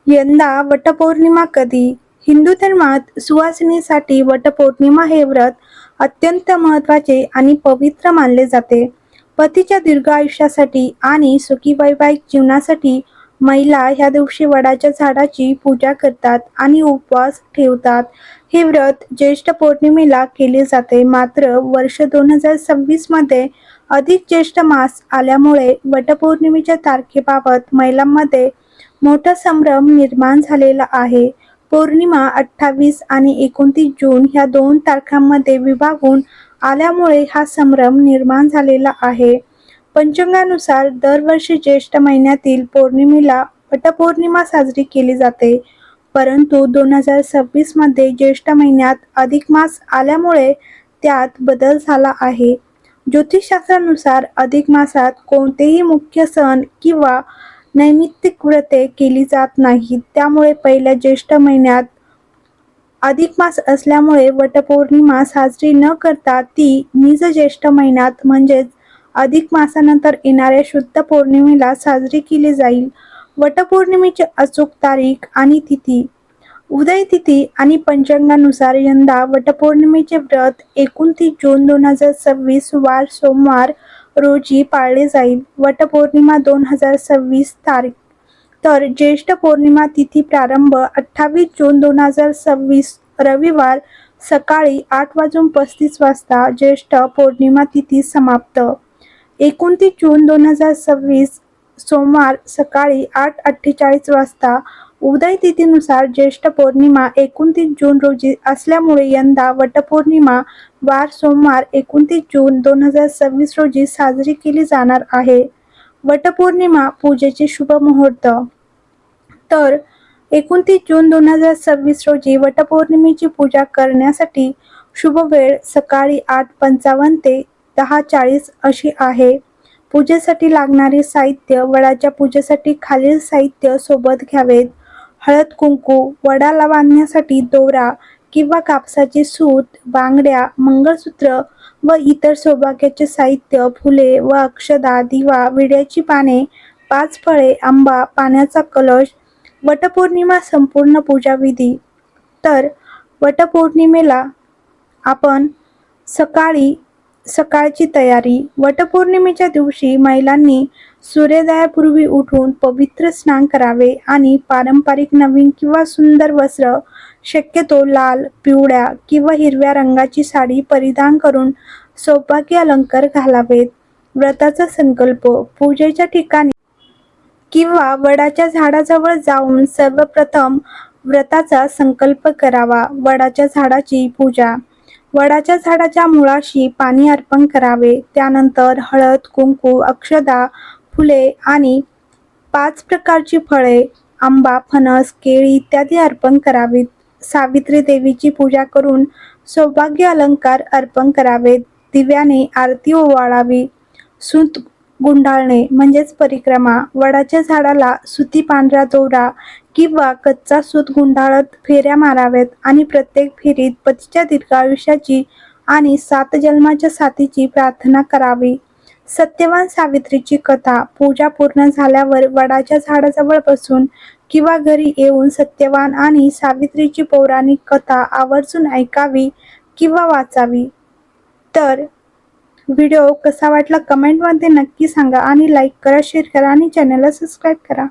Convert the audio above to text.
यंदा वटपौर्णिमा कधी? हिंदू धर्मात सुवासिनीसाठी वटपौर्णिमा हे व्रत अत्यंत महत्त्वाचे आणि पवित्र मानले जाते. पतीच्या दीर्घ आयुष्यासाठी आणि सुखी वैवाहिक जीवनासाठी महिला ह्या दिवशी वडाच्या झाडाची पूजा करतात आणि उपवास ठेवतात. हे व्रत ज्येष्ठ पौर्णिमेला केले जाते. मात्र वर्ष 2026 मध्ये अधिक ज्येष्ठ मास आल्यामुळे वटपौर्णिमेच्या तारखेबाबत महिलांमध्ये मोठा संभ्रम निर्माण झालेला आहे. पौर्णिमा 28 आणि 29 जून ह्या 2 तारखांमध्ये विभागून आल्यामुळे हा संभ्रम निर्माण झालेला आहे. पंचांगानुसार दरवर्षी ज्येष्ठ महिन्यातील पौर्णिमेला वटपौर्णिमा साजरी केली जाते. परंतु 2026 मध्ये ज्येष्ठ महिन्यात अधिक मास आल्यामुळे त्यात बदल झाला आहे. ज्योतिषशास्त्रानुसार अधिक मासात कोणतेही मुख्य सण किंवा नैमित्तिक व्रते केली जात नाहीत. त्यामुळे पहिल्या ज्येष्ठ महिन्यात अधिक मास असल्यामुळे वटपौर्णिमा साजरी न करता ती निज ज्येष्ठ महिन्यात म्हणजेच अधिक मासानंतर येणाऱ्या शुद्ध पौर्णिमेला साजरी केली जाईल. वटपौर्णिमेची अचूक तारीख आणि तिथी. उदय तिथी आणि पंचांगानुसार यंदा वटपौर्णिमेचे व्रत 29 जून 2026 वार सोमवार रोजी पाळले जाईल. वटपौर्णिमा 2026 तारीख तर ज्येष्ठ पौर्णिमा तिथी प्रारंभ 28 जून 2026 रविवार सकाळी 8:35 वाजता. ज्येष्ठ पौर्णिमा तिथी समाप्त 29 जून 2026 सोमवार सकाळी 8:48 वाजता. उदय तिथीनुसार ज्येष्ठ पौर्णिमा 29 जून रोजी असल्यामुळे यंदा वटपौर्णिमा वार सोमवार 29 जून 2026 रोजी साजरी केली जाणार आहे. वटपौर्णिमा पूजेचे शुभ मुहूर्त. तर 29 जून 2026 रोजी वटपौर्णिमेची पूजा करण्यासाठी शुभ वेळ सकाळी 8:55 ते 10:40 अशी आहे. पूजेसाठी लागणारे साहित्य. वडाच्या पूजेसाठी खालील साहित्य सोबत घ्यावेत. हळद कुंकू, वडाला बांधण्यासाठी दोरा किंवा कापसाची सूत, बांगड्या, मंगळसूत्र व इतर सौभाग्याचे साहित्य, फुले व अक्षदा, दिवा, विड्याची पाने, 5 फळे, आंबा, पाण्याचा कलश. वटपौर्णिमा संपूर्ण पूजाविधी. तर वटपौर्णिमेला आपण सकाळची तयारी. वटपौर्णिमेच्या दिवशी महिलांनी सूर्योदयापूर्वी उठून पवित्र स्नान करावे आणि पारंपरिक नवीन किंवा सुंदर वस्त्र, शक्यतो लाल, पिवळ्या किंवा हिरव्या रंगाची साडी परिधान करून सौभाग्य अलंकार घालावेत. व्रताचा संकल्प. पूजेच्या ठिकाणी किंवा वडाच्या झाडाजवळ जाऊन सर्वप्रथम व्रताचा संकल्प करावा. वडाच्या झाडाची पूजा. वडाच्या झाडाच्या मुळाशी पाणी अर्पण करावे. त्यानंतर हळद, कुंकू, अक्षदा, फुले आणि 5 प्रकारची फळे, आंबा, फणस, केळी इत्यादी अर्पण करावीत. सावित्री देवीची पूजा करून सौभाग्य अलंकार अर्पण करावेत. दिव्याने आरती ओवाळावी. सूत गुंडाळणे म्हणजेच परिक्रमा. वडाच्या झाडाला सुती पांढरा दोरा किंवा कच्चा सूत गुंडाळत फेऱ्या माराव्यात आणि प्रत्येक फेरीत पतीच्या दीर्घायुष्याची आणि 7 जन्माच्या साथीची प्रार्थना करावी. सत्यवान सावित्रीची कथा. पूजा पूर्ण झाल्यावर वडाच्या झाडाजवळ बसून किंवा घरी येऊन सत्यवान आणि सावित्रीची पौराणिक कथा आवर्जून ऐकावी किंवा वाचावी. तर व्हिडिओ कसा वाटला कमेंटमध्ये नक्की सांगा आणि लाईक करा, शेअर करा आणि चॅनलला सबस्क्राईब करा.